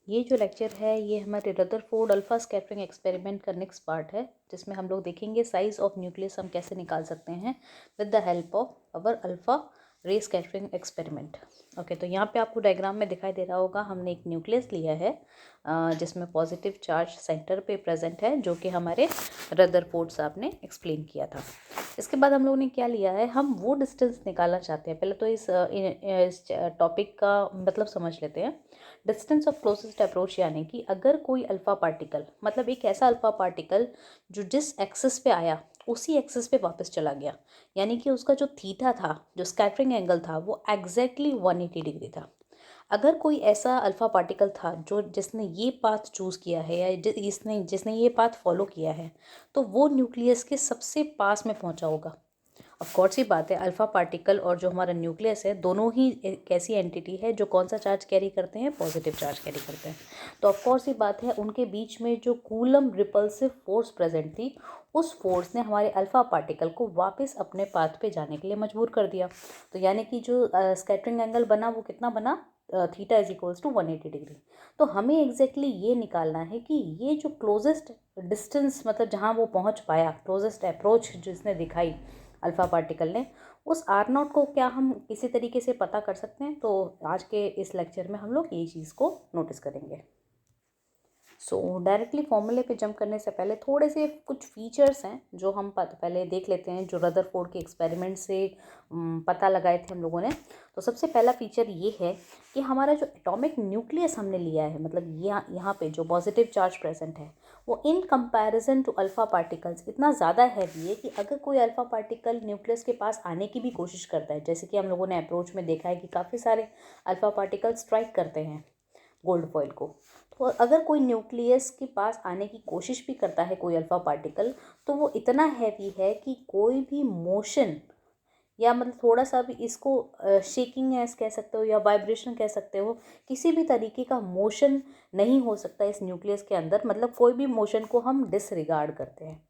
ये जो लेक्चर है ये हमारे रदरफोर्ड अल्फा स्कैटरिंग एक्सपेरिमेंट का नेक्स्ट पार्ट है, जिसमें हम लोग देखेंगे साइज ऑफ न्यूक्लियस हम कैसे निकाल सकते हैं with the help of our alpha रे स्कैटरिंग एक्सपेरिमेंट। ओके, तो यहाँ पे आपको डायग्राम में दिखाई दे रहा होगा, हमने एक न्यूक्लियस लिया है जिसमें पॉजिटिव चार्ज सेंटर पे प्रेजेंट है, जो कि हमारे रदरफोर्ड साहब ने एक्सप्लेन किया था। इसके बाद हम लोगों ने क्या लिया है, हम वो डिस्टेंस निकालना चाहते हैं। पहले तो इस टॉपिक का मतलब समझ लेते हैं। डिस्टेंस ऑफ क्लोजेस्ट अप्रोच यानी कि अगर कोई अल्फा पार्टिकल, मतलब एक ऐसा अल्फा पार्टिकल जो जिस एक्सिस पे आया उसी एक्सिस पे वापस चला गया, यानी कि उसका जो थीटा था, जो स्कैटरिंग एंगल था, वो एग्जैक्टली 180 डिग्री था। अगर कोई ऐसा अल्फा पार्टिकल था जो जिसने ये पाथ चूज़ किया है या जिसने ये पाथ फॉलो किया है, तो वो न्यूक्लियस के सबसे पास में पहुंचा होगा। ऑफ कोर्स ही बात है, अल्फा पार्टिकल और जो हमारा न्यूक्लियस है, दोनों ही एक ऐसी एंटिटी है जो कौन सा चार्ज कैरी करते हैं, पॉजिटिव चार्ज कैरी करते हैं। तो ऑफ कोर्स ही बात है, उनके बीच में जो कूलम रिपल्सिव फोर्स प्रेजेंट थी, उस फोर्स ने हमारे अल्फा पार्टिकल को वापस अपने पाथ पे जाने के लिए मजबूर कर दिया। तो यानी कि जो स्कैटरिंग एंगल बना वो कितना बना, theta is equals to 180 degree. तो हमें एग्जैक्टली ये निकालना है कि ये जो क्लोजेस्ट डिस्टेंस, मतलब जहाँ वो पहुँच पाया, क्लोजेस्ट अप्रोच जिसने दिखाई अल्फा पार्टिकल ने, उस आर नॉट को क्या हम किसी तरीके से पता कर सकते हैं। तो आज के इस लेक्चर में हम लोग ये चीज़ को नोटिस करेंगे। सो डायरेक्टली फॉर्मूले पे जंप करने से पहले थोड़े से कुछ फीचर्स हैं जो हम पहले देख लेते हैं, जो रदरफोर्ड के एक्सपेरिमेंट से पता लगाए थे हम लोगों ने। तो सबसे पहला फीचर ये है कि हमारा जो एटॉमिक न्यूक्लियस हमने लिया है, मतलब यहाँ पे जो पॉजिटिव चार्ज प्रेजेंट है, वो in comparison to alpha particles इतना ज़्यादा हैवी है कि अगर कोई अल्फा पार्टिकल न्यूक्लियस के पास आने की भी कोशिश करता है, जैसे कि हम लोगों ने अप्रोच में देखा है कि काफ़ी सारे अल्फा पार्टिकल स्ट्राइक करते हैं गोल्ड फॉइल को, तो अगर कोई न्यूक्लियस के पास आने की कोशिश भी करता है कोई अल्फा पार्टिकल, तो वो इतना हैवी है कि कोई भी मोशन, या मतलब थोड़ा सा भी इसको शेकिंग एस कह सकते हो या वाइब्रेशन कह सकते हो, किसी भी तरीके का मोशन नहीं हो सकता इस न्यूक्लियस के अंदर। मतलब कोई भी मोशन को हम डिसरिगार्ड करते हैं।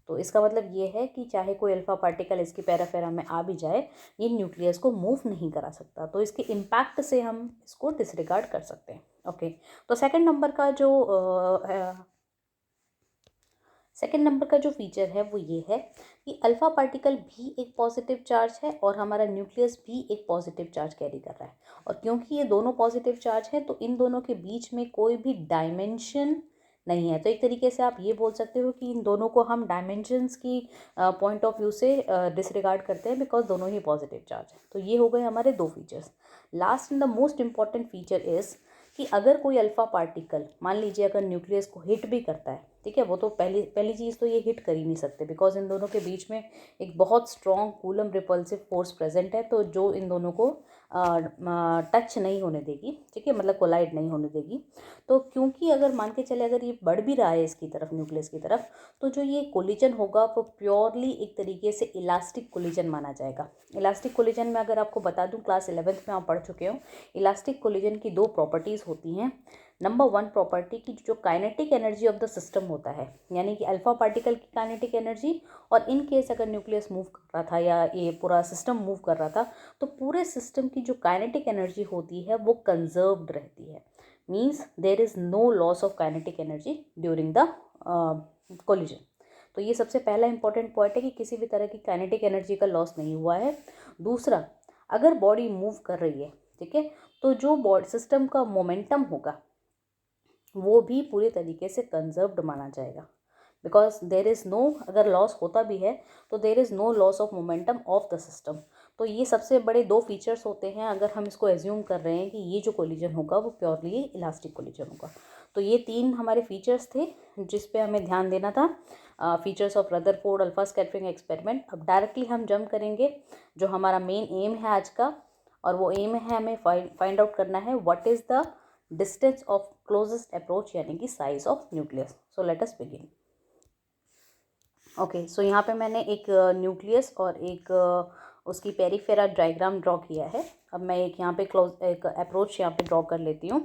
तो इसका मतलब ये है कि चाहे कोई अल्फा पार्टिकल इसकी पैराफेरा में आ भी जाए, ये न्यूक्लियस को मूव नहीं करा सकता। तो इसके इम्पैक्ट से हम इसको डिसरिगार्ड कर सकते हैं। ओके, तो सेकेंड नंबर का जो फीचर है वो ये है कि अल्फा पार्टिकल भी एक पॉजिटिव चार्ज है और हमारा न्यूक्लियस भी एक पॉजिटिव चार्ज कैरी कर रहा है। और क्योंकि ये दोनों पॉजिटिव चार्ज हैं, तो इन दोनों के बीच में कोई भी डायमेंशन नहीं है। तो एक तरीके से आप ये बोल सकते हो कि इन दोनों को हम डायमेंशंस की पॉइंट ऑफ व्यू से डिसरिगार्ड करते हैं, बिकॉज दोनों ही पॉजिटिव चार्ज है। तो ये हो गए हमारे दो features. Last and the most important feature is कि अगर कोई अल्फा पार्टिकल, मान लीजिए अगर न्यूक्लियस को हिट भी करता है, ठीक है, वो तो पहली चीज़ तो ये हिट कर ही नहीं सकते, बिकॉज इन दोनों के बीच में एक बहुत strong coulomb repulsive force present है, तो जो इन दोनों को टच नहीं होने देगी, ठीक है, मतलब कोलाइड नहीं होने देगी। तो क्योंकि अगर मान के चले अगर ये बढ़ भी रहा है इसकी तरफ, न्यूक्लियस की तरफ, तो जो ये कोलिजन होगा वो प्योरली एक तरीके से इलास्टिक कोलिजन माना जाएगा। इलास्टिक कोलिजन में अगर आपको बता दूं, क्लास 11th में आप पढ़ चुके हो, इलास्टिक कोलिजन की दो प्रॉपर्टीज़ होती हैं। नंबर वन प्रॉपर्टी की जो kinetic energy of the system होता है, यानी कि अल्फा पार्टिकल की काइनेटिक एनर्जी, और इन केस अगर न्यूक्लियस मूव कर रहा था या ये पूरा सिस्टम मूव कर रहा था, तो पूरे सिस्टम की जो काइनेटिक एनर्जी होती है वो कंजर्व्ड रहती है। Means there is no loss of kinetic energy during the collision. तो ये सबसे पहला इंपॉर्टेंट पॉइंट है कि किसी भी तरह की काइनेटिक एनर्जी का लॉस नहीं हुआ है। दूसरा, अगर बॉडी मूव कर रही है, ठीक है, तो जो बॉडी सिस्टम का मोमेंटम होगा वो भी पूरे तरीके से कंजर्व्ड माना जाएगा, बिकॉज देर इज़ नो, अगर लॉस होता भी है तो there is no loss of momentum of the system. तो ये सबसे बड़े दो फीचर्स होते हैं अगर हम इसको एज्यूम कर रहे हैं कि ये जो कोलिजन होगा वो प्योरली इलास्टिक कोलिजन होगा। तो ये तीन हमारे फीचर्स थे जिस पे हमें ध्यान देना था, features of Rutherford alpha scattering experiment. अब डायरेक्टली हम जंप करेंगे जो हमारा मेन एम है आज का, और वो एम है हमें फाइंड आउट करना है what is the distance of closest approach, यानी कि size of nucleus. So let us begin. Okay, so यहाँ पे मैंने एक न्यूक्लियस और एक उसकी पेरीफेरा डायग्राम ड्रॉ किया है। अब मैं एक यहाँ पे एक अप्रोच यहाँ पे ड्रॉ कर लेती हूँ।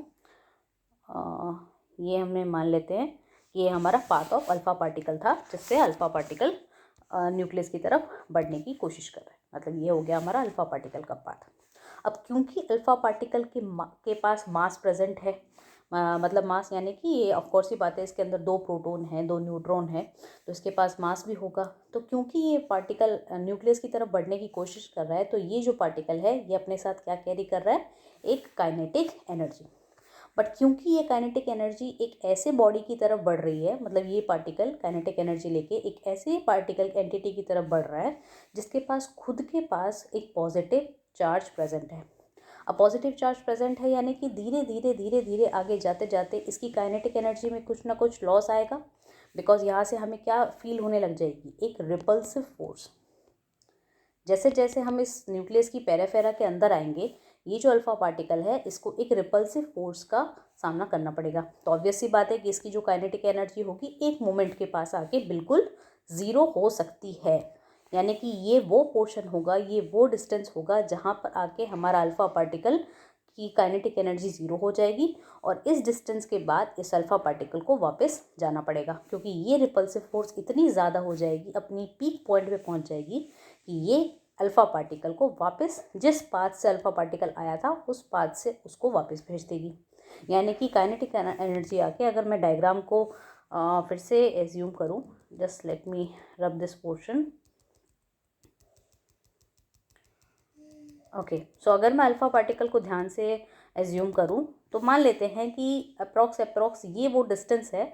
ये हमने मान लेते हैं कि ये हमारा पाथ ऑफ अल्फा पार्टिकल था, जिससे अल्फा पार्टिकल न्यूक्लियस की तरफ बढ़ने की कोशिश कर रहा है। मतलब ये हो गया हमारा अल्फा पार्टिकल का पाथ। अब क्योंकि अल्फा पार्टिकल के पास मास प्रेजेंट है, मतलब मास यानी कि ये ऑफ कोर्स ही बात है, इसके अंदर 2 प्रोटॉन हैं, 2 न्यूट्रॉन है, तो इसके पास मास भी होगा। तो क्योंकि ये पार्टिकल न्यूक्लियस की तरफ बढ़ने की कोशिश कर रहा है, तो ये जो पार्टिकल है ये अपने साथ क्या कैरी कर रहा है, एक काइनेटिक एनर्जी। बट क्योंकि ये काइनेटिक एनर्जी एक ऐसे बॉडी की तरफ बढ़ रही है, मतलब ये पार्टिकल काइनेटिक एनर्जी लेके एक ऐसे पार्टिकल एंटिटी की तरफ बढ़ रहा है जिसके पास खुद के पास एक पॉजिटिव चार्ज प्रेजेंट है। अब पॉजिटिव चार्ज प्रेजेंट है यानी कि धीरे धीरे धीरे धीरे आगे जाते जाते इसकी काइनेटिक एनर्जी में कुछ ना कुछ लॉस आएगा, बिकॉज यहाँ से हमें क्या फील होने लग जाएगी, एक रिपल्सिव फोर्स। जैसे जैसे हम इस न्यूक्लियस की पेरिफेरा के अंदर आएंगे, ये जो अल्फा पार्टिकल है इसको एक रिपल्सिव फोर्स का सामना करना पड़ेगा। तो ऑब्वियस सी बात है कि इसकी जो काइनेटिक एनर्जी होगी एक मोमेंट के पास आके बिल्कुल ज़ीरो हो सकती है, यानी कि ये वो पोर्शन होगा, ये वो डिस्टेंस होगा जहाँ पर आके हमारा अल्फा पार्टिकल की काइनेटिक एनर्जी ज़ीरो हो जाएगी, और इस डिस्टेंस के बाद इस अल्फा पार्टिकल को वापस जाना पड़ेगा, क्योंकि ये रिपल्सिव फोर्स इतनी ज़्यादा हो जाएगी, अपनी पीक पॉइंट पे पहुँच जाएगी कि ये अल्फा पार्टिकल को वापस जिस पाथ से अल्फा पार्टिकल आया था उस पाथ से उसको वापस भेज देगी। यानी कि काइनेटिक एनर्जी आके, अगर मैं डायग्राम को फिर से एज्यूम करूँ, just let me rub this portion. Okay, सो अगर मैं अल्फा पार्टिकल को ध्यान से एज्यूम करूं तो मान लेते हैं कि अप्रॉक्स ये वो डिस्टेंस है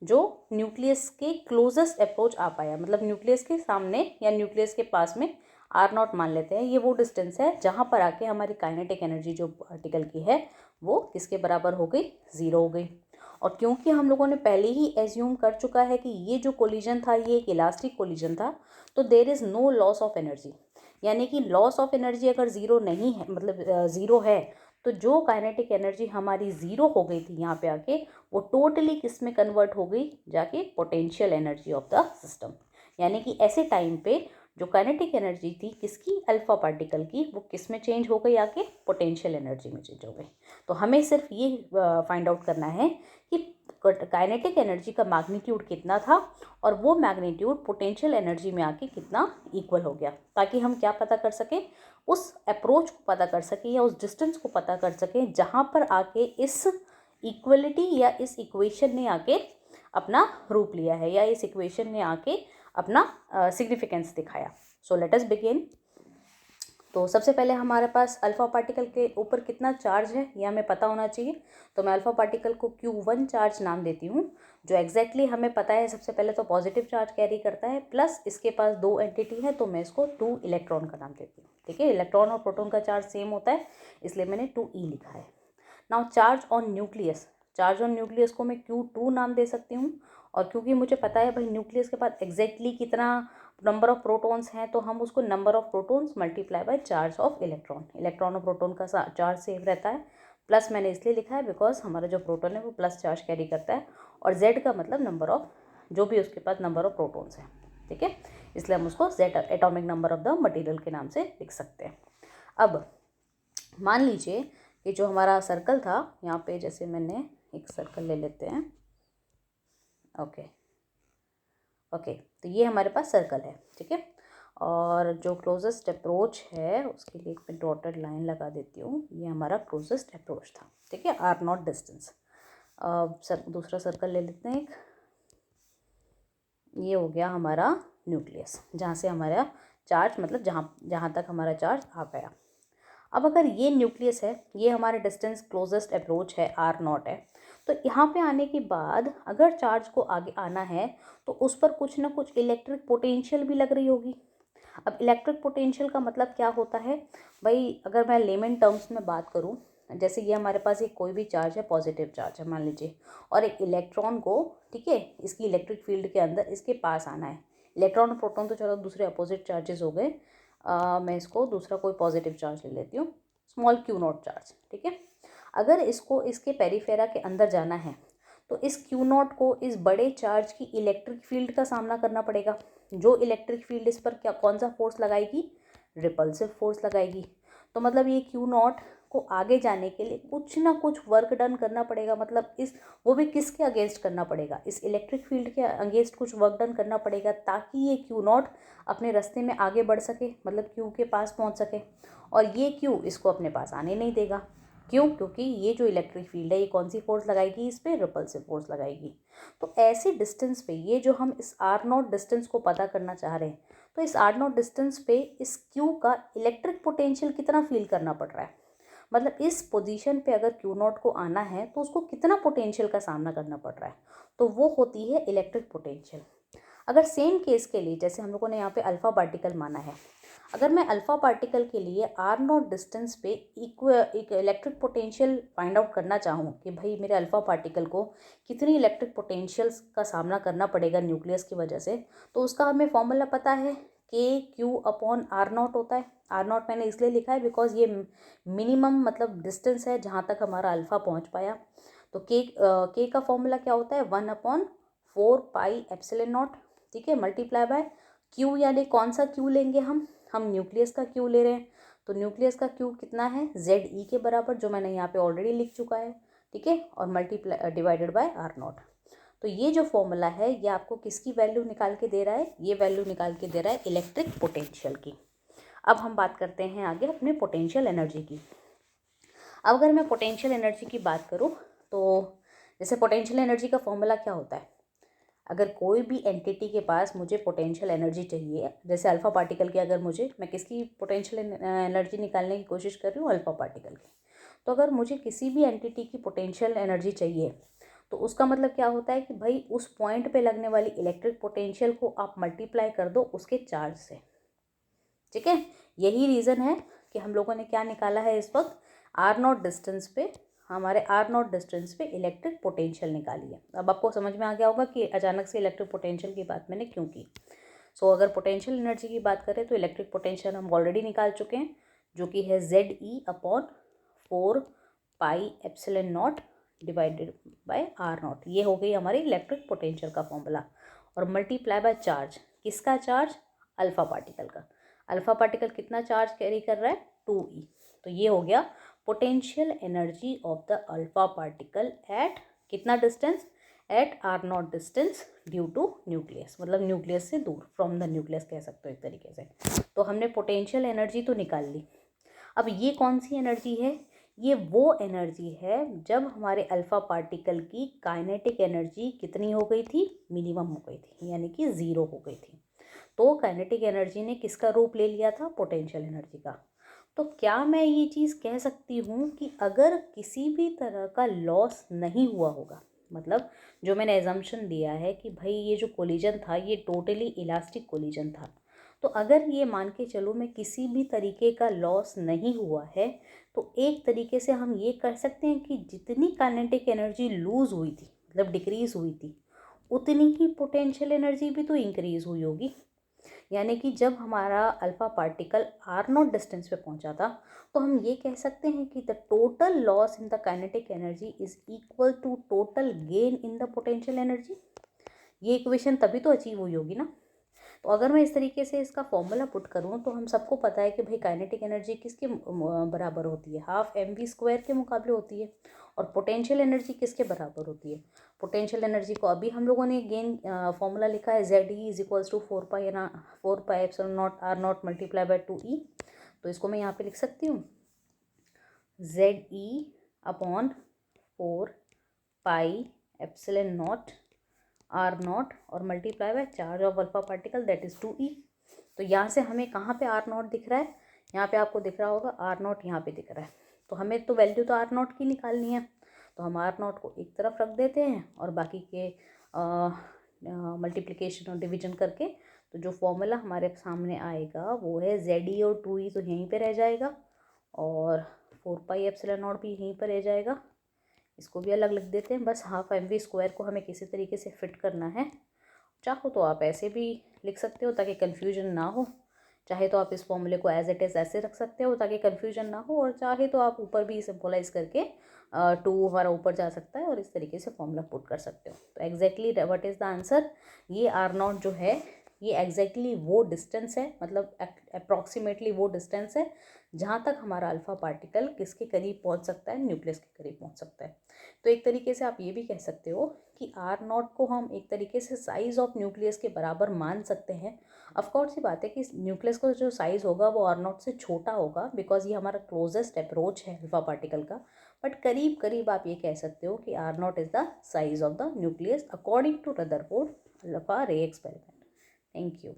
जो न्यूक्लियस के क्लोजेस्ट अप्रोच आ पाया, मतलब न्यूक्लियस के सामने या न्यूक्लियस के पास में R0 मान लेते हैं, ये वो डिस्टेंस है जहाँ पर आके हमारी काइनेटिक एनर्जी जो पार्टिकल की है वो किसके बराबर हो गई, ज़ीरो हो गई। और क्योंकि हम लोगों ने पहले ही एज्यूम कर चुका है कि ये जो कोलिजन था ये एक इलास्टिक कोलिजन था, तो there is no loss of energy, यानी कि लॉस ऑफ एनर्जी अगर ज़ीरो नहीं है, मतलब ज़ीरो है, तो जो काइनेटिक एनर्जी हमारी ज़ीरो हो गई थी यहाँ पे आके, वो टोटली किस में कन्वर्ट हो गई, जाके potential energy of the system. यानी कि ऐसे टाइम पे जो काइनेटिक एनर्जी थी किसकी, अल्फा पार्टिकल की, वो किस में चेंज हो गई, आके पोटेंशियल एनर्जी में चेंज हो गई। तो हमें सिर्फ ये फाइंड आउट करना है कि काइनेटिक एनर्जी का मैग्नीट्यूड कितना था और वो मैग्नीट्यूड पोटेंशियल एनर्जी में आके कितना इक्वल हो गया, ताकि हम क्या पता कर सकें, उस अप्रोच को पता कर सकें या उस डिस्टेंस को पता कर सकें जहाँ पर आके इस इक्वलिटी या इस इक्वेशन ने आके अपना रूप लिया है, या इस इक्वेशन ने आके अपना सिग्निफिकेंस दिखाया। सो लेट अस बिगिन। तो सबसे पहले हमारे पास अल्फा पार्टिकल के ऊपर कितना चार्ज है ये हमें पता होना चाहिए। तो मैं अल्फा पार्टिकल को Q1 चार्ज नाम देती हूँ, जो एग्जैक्टली हमें पता है। सबसे पहले तो पॉजिटिव चार्ज कैरी करता है, प्लस इसके पास 2 एंटिटी है, तो मैं इसको 2 इलेक्ट्रॉन का नाम देती हूँ। ठीक है, इलेक्ट्रॉन और प्रोटॉन का चार्ज सेम होता है, इसलिए मैंने 2E लिखा है। Now charge on nucleus, charge on nucleus को मैं Q2 नाम दे सकती हूँ। और क्योंकि मुझे पता है भाई न्यूक्लियस के पास एग्जैक्टली कितना नंबर ऑफ प्रोटॉन्स हैं, तो हम उसको number of protons multiply by charge of electron, electron और प्रोटॉन का चार्ज सेम रहता है। प्लस मैंने इसलिए लिखा है बिकॉज हमारा जो प्रोटॉन है वो प्लस चार्ज कैरी करता है, और जेड का मतलब नंबर ऑफ, जो भी उसके पास नंबर ऑफ प्रोटॉन्स हैं। ठीक है, इसलिए हम उसको Z atomic number of the material के नाम से लिख सकते हैं। अब मान लीजिए कि जो हमारा सर्कल था, यहाँ पे जैसे मैंने एक सर्कल ले लेते हैं। ओके, तो ये हमारे पास सर्कल है। ठीक है, और जो क्लोजेस्ट अप्रोच है उसके लिए मैं डॉटेड लाइन लगा देती हूँ, ये हमारा क्लोजेस्ट अप्रोच था। ठीक है, R0 डिस्टेंस। दूसरा सर्कल ले लेते हैं एक, ये हो गया हमारा न्यूक्लियस, जहाँ से हमारा चार्ज, मतलब जहाँ तक हमारा चार्ज आ गया। अब अगर ये न्यूक्लियस है, ये हमारे डिस्टेंस क्लोजेस्ट अप्रोच है, R0 है, तो यहाँ पे आने के बाद अगर चार्ज को आगे आना है तो उस पर कुछ ना कुछ इलेक्ट्रिक पोटेंशियल भी लग रही होगी। अब इलेक्ट्रिक पोटेंशियल का मतलब क्या होता है भाई, अगर मैं लेमन टर्म्स में बात करूँ, जैसे ये हमारे पास एक कोई भी चार्ज है, पॉजिटिव चार्ज है मान लीजिए, और एक इलेक्ट्रॉन को, ठीक है, इसकी इलेक्ट्रिक फील्ड के अंदर इसके पास आना है। इलेक्ट्रॉन और प्रोटॉन तो चलो दूसरे अपोजिट चार्जेस हो गए, मैं इसको दूसरा कोई पॉजिटिव चार्ज ले लेती हूँ, स्मॉल Q0 चार्ज। ठीक है, अगर इसको इसके पेरीफेरा के अंदर जाना है तो इस Q0 को इस बड़े चार्ज की इलेक्ट्रिक फील्ड का सामना करना पड़ेगा। जो इलेक्ट्रिक फील्ड इस पर क्या, कौन सा फोर्स लगाएगी, रिपल्सिव फोर्स लगाएगी। तो मतलब ये Q0 को आगे जाने के लिए कुछ ना कुछ वर्क डन करना पड़ेगा, मतलब इस, वो भी किसके अगेंस्ट करना पड़ेगा, इस इलेक्ट्रिक फील्ड के अगेंस्ट कुछ वर्क डन करना पड़ेगा, ताकि ये Q0 अपने रास्ते में आगे बढ़ सके, मतलब Q के पास पहुंच सके, और ये Q इसको अपने पास आने नहीं देगा। क्यों? क्योंकि ये जो इलेक्ट्रिक फील्ड है ये कौन सी फोर्स लगाएगी, इस पर रिपल्सिव फोर्स लगाएगी। तो ऐसे डिस्टेंस पे ये जो हम इस आर नॉट डिस्टेंस को पता करना चाह रहे हैं, तो इस आर नॉट डिस्टेंस पे इस क्यू का इलेक्ट्रिक पोटेंशियल कितना फील करना पड़ रहा है, मतलब इस पोजीशन पे अगर क्यू नॉट को आना है तो उसको कितना पोटेंशियल का सामना करना पड़ रहा है, तो वो होती है इलेक्ट्रिक पोटेंशियल। अगर सेम केस के लिए, जैसे हम लोगों ने यहाँ पे अल्फ़ा पार्टिकल माना है, अगर मैं अल्फ़ा पार्टिकल के लिए आर नॉट डिस्टेंस पे एक इलेक्ट्रिक पोटेंशियल फाइंड आउट करना चाहूँ कि भाई मेरे अल्फ़ा पार्टिकल को कितनी इलेक्ट्रिक पोटेंशियल्स का सामना करना पड़ेगा न्यूक्लियस की वजह से, तो उसका हमें फॉर्मूला पता है, के क्यू अपॉन आर नॉट होता है। आर नॉट मैंने इसलिए लिखा है बिकॉज ये मिनिमम मतलब डिस्टेंस है जहाँ तक हमारा अल्फ़ा पहुँच पाया। तो के का फॉर्मूला क्या होता है, 1/4πε0, ठीक है, मल्टीप्लाई बाय क्यू, यानी कौन सा क्यू लेंगे हम न्यूक्लियस का क्यू ले रहे हैं, तो न्यूक्लियस का क्यू कितना है, ZE के बराबर, जो मैंने यहाँ पे ऑलरेडी लिख चुका है, ठीक है, और multiply divided by r naught. तो ये जो फॉर्मूला है ये आपको किसकी वैल्यू निकाल के दे रहा है, ये वैल्यू निकाल के दे रहा है इलेक्ट्रिक पोटेंशियल की। अब हम बात करते हैं आगे अपने पोटेंशियल एनर्जी की। अब अगर मैं पोटेंशियल एनर्जी की बात करूँ तो जैसे पोटेंशियल एनर्जी का फॉर्मूला क्या होता है, अगर कोई भी एंटिटी के पास मुझे पोटेंशियल एनर्जी चाहिए, जैसे अल्फ़ा पार्टिकल की, अगर मैं किसकी पोटेंशियल एनर्जी निकालने की कोशिश कर रही हूँ, अल्फ़ा पार्टिकल की, तो अगर मुझे किसी भी एंटिटी की पोटेंशियल एनर्जी चाहिए तो उसका मतलब क्या होता है कि भाई उस पॉइंट पे लगने वाली इलेक्ट्रिक पोटेंशियल को आप मल्टीप्लाई कर दो उसके चार्ज से, ठीक है। यही रीज़न है कि हम लोगों ने क्या निकाला है इस वक्त, आर नॉट डिस्टेंस पे, हमारे आर नॉट डिस्टेंस पे इलेक्ट्रिक पोटेंशियल निकाली है। अब आपको समझ में आ गया होगा कि अचानक से इलेक्ट्रिक पोटेंशियल की बात मैंने क्यों की। अगर पोटेंशियल एनर्जी की बात करें तो इलेक्ट्रिक पोटेंशियल हम ऑलरेडी निकाल चुके हैं, जो कि है ZE/4πε0 divided by r not. ये हो गई हमारी इलेक्ट्रिक पोटेंशियल का फॉर्मूला। और मल्टीप्लाई बाय चार्ज, किसका चार्ज, अल्फ़ा पार्टिकल का। अल्फ़ा पार्टिकल कितना चार्ज कैरी कर रहा है, 2E। तो ये हो गया potential energy of the alpha particle at कितना distance, at r not distance due to nucleus, मतलब न्यूक्लियस से दूर, फ्रॉम द न्यूक्लियस कह सकते हो एक तरीके से। तो हमने पोटेंशियल एनर्जी तो निकाल ली। अब ये कौन सी एनर्जी है, ये वो एनर्जी है जब हमारे अल्फ़ा पार्टिकल की काइनेटिक एनर्जी कितनी हो गई थी, मिनिमम हो गई थी, यानी कि 0 हो गई थी। तो काइनेटिक एनर्जी ने किसका रूप ले लिया था, पोटेंशियल एनर्जी का। तो क्या मैं ये चीज़ कह सकती हूँ कि अगर किसी भी तरह का लॉस नहीं हुआ होगा, मतलब जो मैंने एजम्पशन दिया है कि भाई ये जो कोलिजन था ये टोटली इलास्टिक कोलिजन था, तो अगर ये मान के चलो मैं किसी भी तरीके का लॉस नहीं हुआ है, तो एक तरीके से हम ये कह सकते हैं कि जितनी काइनेटिक एनर्जी लूज़ हुई थी, मतलब डिक्रीज़ हुई थी, उतनी ही पोटेंशियल एनर्जी भी तो इंक्रीज़ हुई होगी। यानी कि जब हमारा alpha particle r not distance पे पहुंचा था, तो हम ये कह सकते हैं कि the total loss in the kinetic energy is equal to total gain in the potential energy. ये इक्वेशन तभी तो अचीव हुई होगी ना। तो अगर मैं इस तरीके से इसका फॉर्मूला पुट करूँ तो हम सबको पता है कि भाई काइनेटिक एनर्जी किसके बराबर होती है, हाफ mv² के मुकाबले होती है। और पोटेंशियल एनर्जी किसके बराबर होती है, पोटेंशियल एनर्जी को अभी हम लोगों ने गेन फॉर्मूला लिखा है, ZE = 4πε0 r not multiply by 2E। तो इसको मैं यहाँ पे लिख सकती हूँ, ZE/4πε0 आर नॉट और multiply by charge of alpha particle that is 2E। तो यहाँ से हमें कहाँ पे आर नॉट दिख रहा है, यहाँ पे आपको दिख रहा होगा आर नॉट, यहाँ पे दिख रहा है। तो हमें तो वैल्यू तो आर नॉट की निकालनी है, तो हम आर नॉट को एक तरफ रख देते हैं और बाकी के मल्टीप्लिकेशन और डिवीजन करके तो जो फॉर्मूला हमारे सामने आएगा वो है ZE और 2E, तो यहीं पे रह जाएगा, और 4πε0 भी यहीं पर रह जाएगा। इसको भी अलग लिख देते हैं, बस हाफ mv² को हमें किसी तरीके से फिट करना है। चाहो तो आप ऐसे भी लिख सकते हो ताकि कन्फ्यूजन ना हो, चाहे तो आप इस फॉर्मूले को एज इट इज़ ऐसे रख सकते हो ताकि कन्फ्यूजन ना हो, और चाहे तो आप ऊपर भी सिंपलाइज करके 2 हमारा ऊपर जा सकता है और इस तरीके से फॉर्मूला पुट कर सकते हो। तो exactly what is the answer, ये आर नॉट जो है ये एग्जैक्टली वो डिस्टेंस है, मतलब अप्रॉक्सीमेटली वो डिस्टेंस है जहाँ तक हमारा अल्फ़ा पार्टिकल किसके करीब पहुँच सकता है, न्यूक्लियस के करीब पहुँच सकता है। तो एक तरीके से आप ये भी कह सकते हो कि आर नॉट को हम एक तरीके से साइज़ ऑफ न्यूक्लियस के बराबर मान सकते हैं। ऑफकोर्स सी बात है कि न्यूक्लियस का जो साइज़ होगा वो आर नॉट से छोटा होगा, बिकॉज ये हमारा क्लोजेस्ट अप्रोच है अल्फ़ा पार्टिकल का, बट करीब करीब आप ये कह सकते हो कि R0 is the size of the nucleus according to Rutherford alpha ray experiment. Thank you.